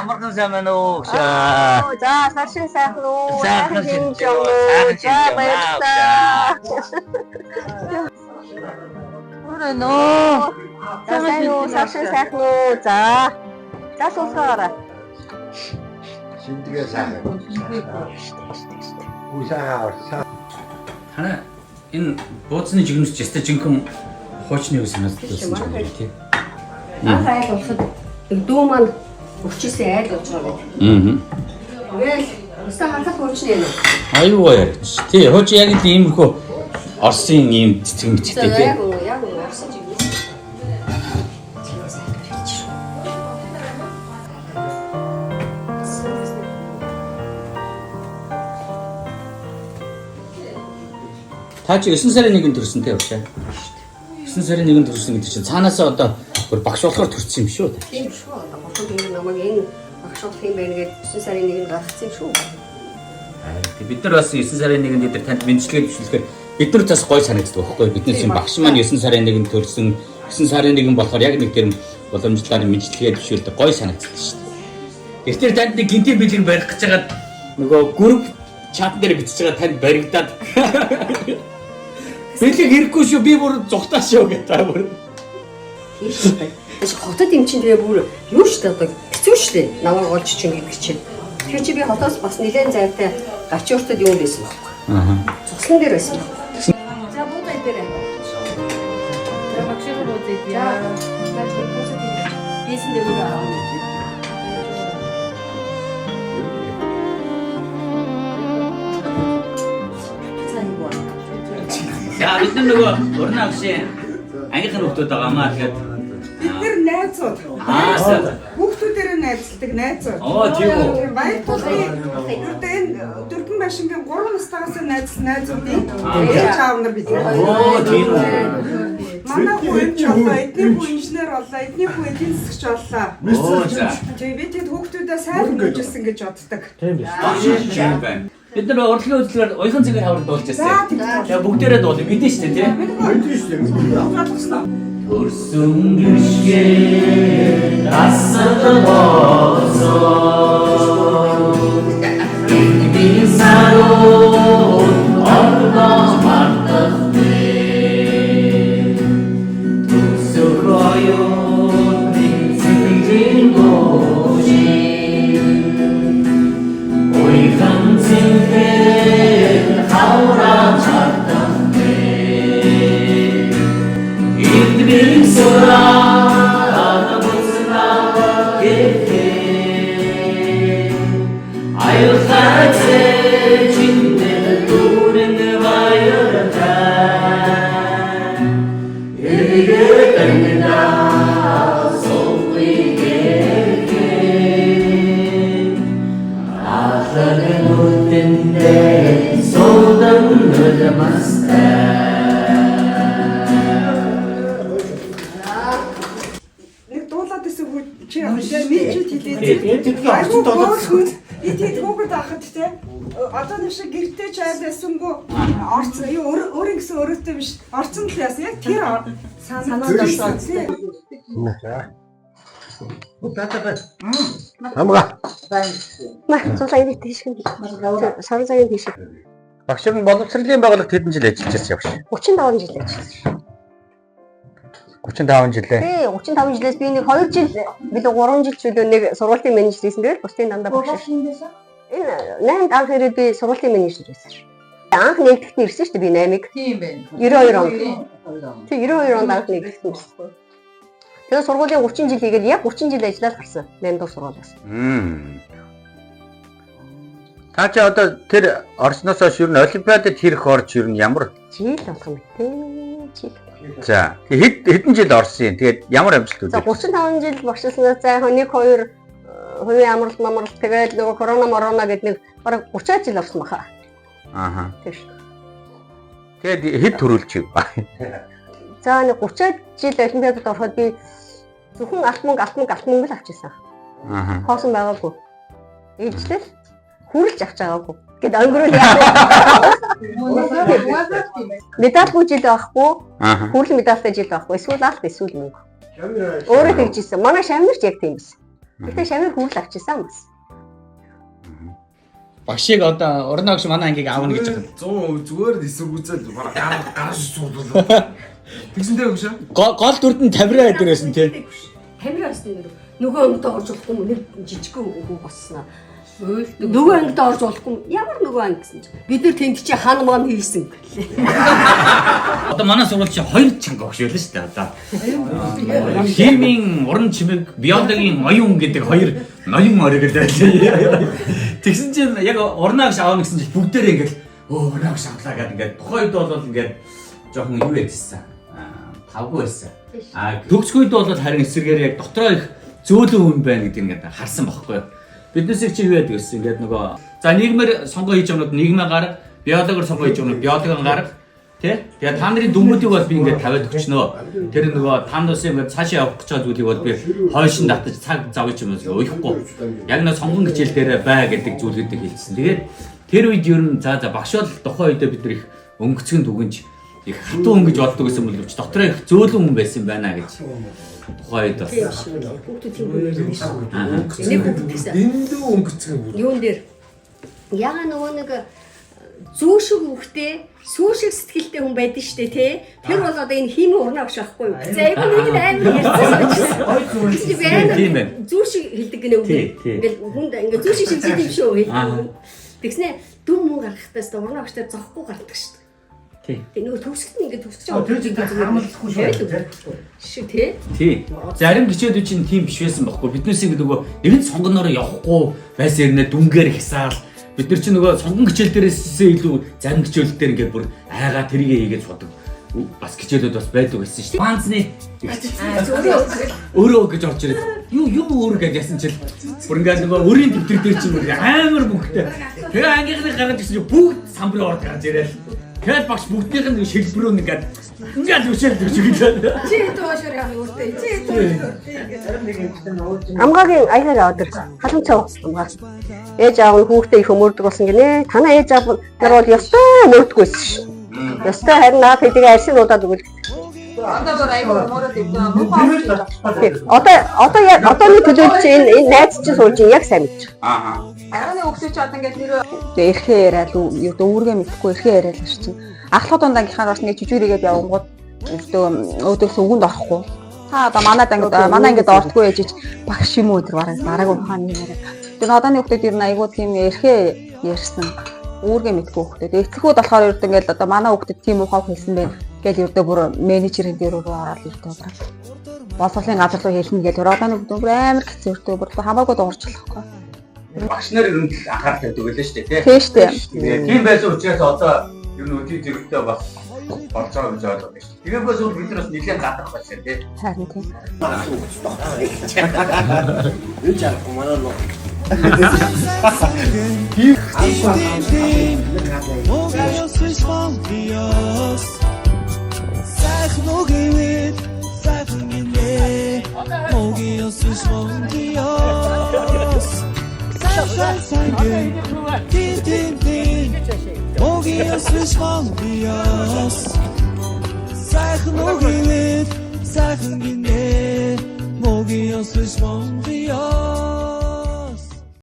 Амархан сайн байна уу? За саршин сайхан уу? Сайхан шинж уу? За баярлалаа. Өрөнөө. Сайн уу? Саршин сайхан уу? За суусгаараа. Шиндэгээ сайн. Усаа. Танай энэ бууцны жигнэс ч ястай жинхэнэ хуучны үс санагдсан ч юм тий. Анх айл болоход дүү маань өчөөсөө айл болж байгаа гэдэг. Тэгэл өстө ханцах хуучны юм. Аюу яарч. Тий, хууч яг л иймэрхүү Оросын ийм цэцэг мэцэгтэй тий. Яг Орсын жигнэс. Та чи 9 сарын 1-нд төрсөнтэй явшаа. 9 сарын 1-нд төрсөн гэдэг чинь цаанаасаа одоо бүр багш болохоор төрсөн юм шүү. Тийм шүү. Бохон тийм намайг энэ багшуулах юм байна гэж 9 сарын 1-нд гаргацсан юм шүү. Бид нар бас 9 сарын 1-нд эдгээр танд мэдчилгээ төвшүүлэхээр бид нар бас гой санагддаг байхгүй. Бидний чинь багш маань 9 сарын 1-нд төрсөн 9 сарын 1 болохоор яг нэг тийм боломжлоор мэдчилгээ төвшүүлдэг гой санагддаг шүү дээ. Тэр танд нэг гинти бэлэг барих гэж хагаад нөгөө групп чат дээр бичиж байгаа танд баригдаад бэлэг хэрэггүй шүү би бүр зүхтаа шүү гэдэг бүр. Эш хотод юм чинь тэгээ бүр юу шүү дээ одоо хэцүү шүү дээ. Намайг олж чинь гэдэг чинь. Тэгэхээр чи би хотоос бас нэлээд зайтай гачууртад юу байсан байхгүй. Цуслан дээр байсан байхгүй. За буудаа дээр. За багшийн буудаа яа. Бисэндээ бүр аа. За бид нөгөө уран агшийн ангийнхан хүмүүс байгаамаа тэгээд бид нар найзууд. Хүүхдүүдээр найзалдаг найзууд. тийм үү. Баяр тулгын ердөө энэ дөрвөн машингийн 3 настайгаас найзуудын ээж аав нар бид. Тийм үү. Манай хүү эдний хүү инженер боллоо, эдний хүү эдийн засагч боллоо. Тэгээ бид тэд хүүхдүүдээ сайн хөгжүүлсэн гэж боддог. Тийм байна. Бид нар урлагийн хөтөлбөр уяхан цэгийн хавранд дуулж байсан. Тэгээ бүгдээрээ дуулъя. Мэдэн шүү дээ, тийм. Мэдэн шүү дээ. Төрсөн гişгэн асад босон би саруу ордоос мартах бэ төсөөрөё нэгэн гожи уяхан цэгийн хавранд чартах бэ Benim sorana bozuna gefe Ayıltacı cinde durun vayırda Yürüyüdüğünde soğuğu gefe Ahların üstünde soldan ölmezler чи мэдчихэд хэлээд айгүй боолгүй эдгээр хүүхэд ахад те одоо нэг шиг гэртээ ч айл ясангүй орцсон юу өөр гэсэн өөрөөтэй биш орцсон л яасан яг тэр санаад орсон тий Амга. Цуглаа энэ тийш гэн. Сарын цагийн тийш. Багш нь боловсролын байгууллагт хэдэн жил ажиллаж байсан яваш? 35 жил ажилласан. 35 жилээ. Тий, 35 жилээс би нэг 2 жил билүү 3 жил ч үлээ нэг сургуулийн менежер хийсэн. Тэгээд бусдын дандаа багш. Энэ 8-д анх ирээд би сургуулийн менежер байсан шүү. Анх нэгтгэхт ирсэн шүү дээ би 8-ыг. Тийм байна. 92 онд. Тий, 92 онд анх нэгтгэхт ирсэн. Тэгээд сургуулийн 30 жил хийгээд яг 30 жил ажиллаад гарсан. 8 дугаар сургуулиас. Та чи одоо тэр Орсноос хойш ер нь олимпиадад хэрэг орж ер нь ямар жил болох юм бэ? Жил. За хэдэн жил орсон юм? Тэгээд ямар амжилт үзүүлсэн? За 35 жил багшлснаас зайхан 1 2 хувийн амралт тэгээд нөгөө корона гэдэг нэг бараг 30 жил орсон баха. Ааха. Тийш. Тэгээд хэд төрүүлчих ба. За нэг 30 жил олимпиадад ороход би зөвхөн алт мөнгө л авчихсан. Ааха. Хоосон байгаагүй. Ээжлэл хүрлж авч байгаагүй. Гэт өнгөрөөл яа. Медальгүй жил байхгүй. Хүрл медальтай жил байхгүй. Эсвэл алт эсвэл мөнгө. Өөрөө тэгжсэн. Манай шавнарч яг тийм байсан. Гэтэ шавар хүрл авчихсан бас. Багшийг одоо уран агш манай ангийг аавна гэж байна. 100% зүгээр эсэргүүцэл гараж суулгал. Тэгсэнтэй өгш. Гол дүрд нь тамираа дээр байсан тий. Тамираа байсан нөгөө ангид орж болохгүй нэг жижигхэн үг болсноо. Нөгөө ангид орж болохгүй ямар нөгөө анги гэсэн чинь бид нар тэнд чи хан маань хийсэн гэлээ. Одоо манай сургууль чи 2 чанга багш байлаа шүү дээ одоо. Химийн уран чимэг, биологийн оюун гэдэг 2 ноён ориг гэдэг. Тэгсэн чинь яг уран агш аавна гэсэн чинь бүгдээрээ ингээл уран агш авлаа гэдэг ингээд тухайд бол ингээд жоохон юу байсан. Тавгүй байсан. Төгсгүйд бол харин эсэргээр яг дотроо их зөөлөн хүн байна гэдэг ингээд харсан байхгүй юу. Биднээс их чи юу яадаг гэсэн ингээд нөгөө за нийгмээр сонгоо хийж юмнууд нийгмээ гарга, биологоор сонгоо хийж юмнууд биологоор гарга тий. Тэгээ та нарын дүнмүүдийг бол би ингээд тавиад өгчнөө. Тэр нөгөө та нараас ингээд цаашаа явах гэж байгаа зүйлийг бол би хойшин татаж цаг зав гэж юм өөхгүй. Яг нэг сонгон хичээл дээр бай гэдэг зүйлүүдийг хэлсэн. Тэгээд тэр үед ер нь за багш бол тухайн үедээ бид нар их өнгөцгөн дүгнж их хатуу өнгөж боддог гэсэн боловч дотроо их зөөлөн хүн байсан байна гэж. Тухайн үед бас Хүүхдүүд тийм үү. Дэндүү өнгөцгөн бүр. Юун дээр яга нөгөө нэг зүүшиг хүүхдээ сүүшиг сэтгэлтэй хүн байдаг штэ тий. Тэр бол одоо энэ химийн урнаа авах байхгүй юу. За яг нэг амар ярьсан. Тийм байна. Зүүшиг хэлдэг гэнэ үг. Ингээл хүнд ингээ зүүшиг шимжээд юм шүү хэлдэг. Тэгснэ дүн муу гарахтаас урнаа авахтаа зохгүй гардаг штэ. Тэг нөгөө төгсгөт нь ингээ төгсөж байгаа. Тэр чинь харамлахгүй шүү. Шүү тий. Зарим гिचүүд чинь тийм биш байсан байхгүй. Биднээс ингэ нөгөө нэгэн сонгоноор явахгүй байсан юм дүнгээр хисаал. Бид нар чинь нөгөө сонгон гिचэл дээрээсээ илүү зарим гिचэл дээр ингээ бүр айгаа тэрийгээ хийгээд судаг. Бас гिचэлүүд бас байдаг байсан шүү. Банцны өөрөө гэж орж ирээд юу өөр гэж ясан чил бүр ингээ нөгөө өрийн дэвтэр дээр чинь амар бүгдээ. Тэгээ ангийнхны гаргаж ирсэн чинь бүгд самбарын орд гарч ирээл. Тэгэл багш бүгдийнх нь шилбэрөө ингээд үсэлдэг чиглээ. Чи тоошор яах үртэй. Чи тоошор. Амгаагийн аягаар авдаг. Халуун цав амгаа. Ээж аав нь хүүхдээ их өмөрдөг болсон гинэ. Танаа ээж аав нар бол ёстой өмөрдөггүйсэн ш. Ёстой харин наад хэдийг аршин удаад өгөл. Одоо бүр аяг мөрөд өгдөө. Одоо нэг төлөвлөж энэ найз чинь сууж яг сайн мэдчих. Арны өгсөж чад ингээд нэр эрхээ яриад юу өөргөө мэдхгүй эрхээ яриад л шүү чинь. Ахлах дундангийнхаар бас нэг жижигрийгээд явангууд өөдөөс өгөнд орохгүй. Та одоо манай ингээд ортгүй ээж багш юм уу өдр бараагүй хааны яриа. Тэгээ одооны хүмүүс ер нь айгуу тийм эрхээ ярьсан. Өөргөө мэдгүй хүмүүс. Эцэгүүд болохоор ердөө ингээд одоо манай хүмүүс тийм ухааг хэлсэн байх. Гэл ердөө бүр менежерийн дээр рүү ороод ердөө байна. Боловсролын газар руу хэлнэ гэл одооны хүмүүс амар хэцүү ердөө бүр хамаагүй дуурчлахгүй. Багш нар ер нь анхаарал тавьдаг байлаа шүү дээ тий. Тийм шүү дээ. Тийм байсан учраас одоо ер нь өдний зэрэгтэй бас болж байгаа гэж ойлгож байна шүү. Тэгээ бас бид нар бас нэлээд гадах байна тий. Харин тийм. Энэ жаа манай нөө. Sachen gehen, morgen ist es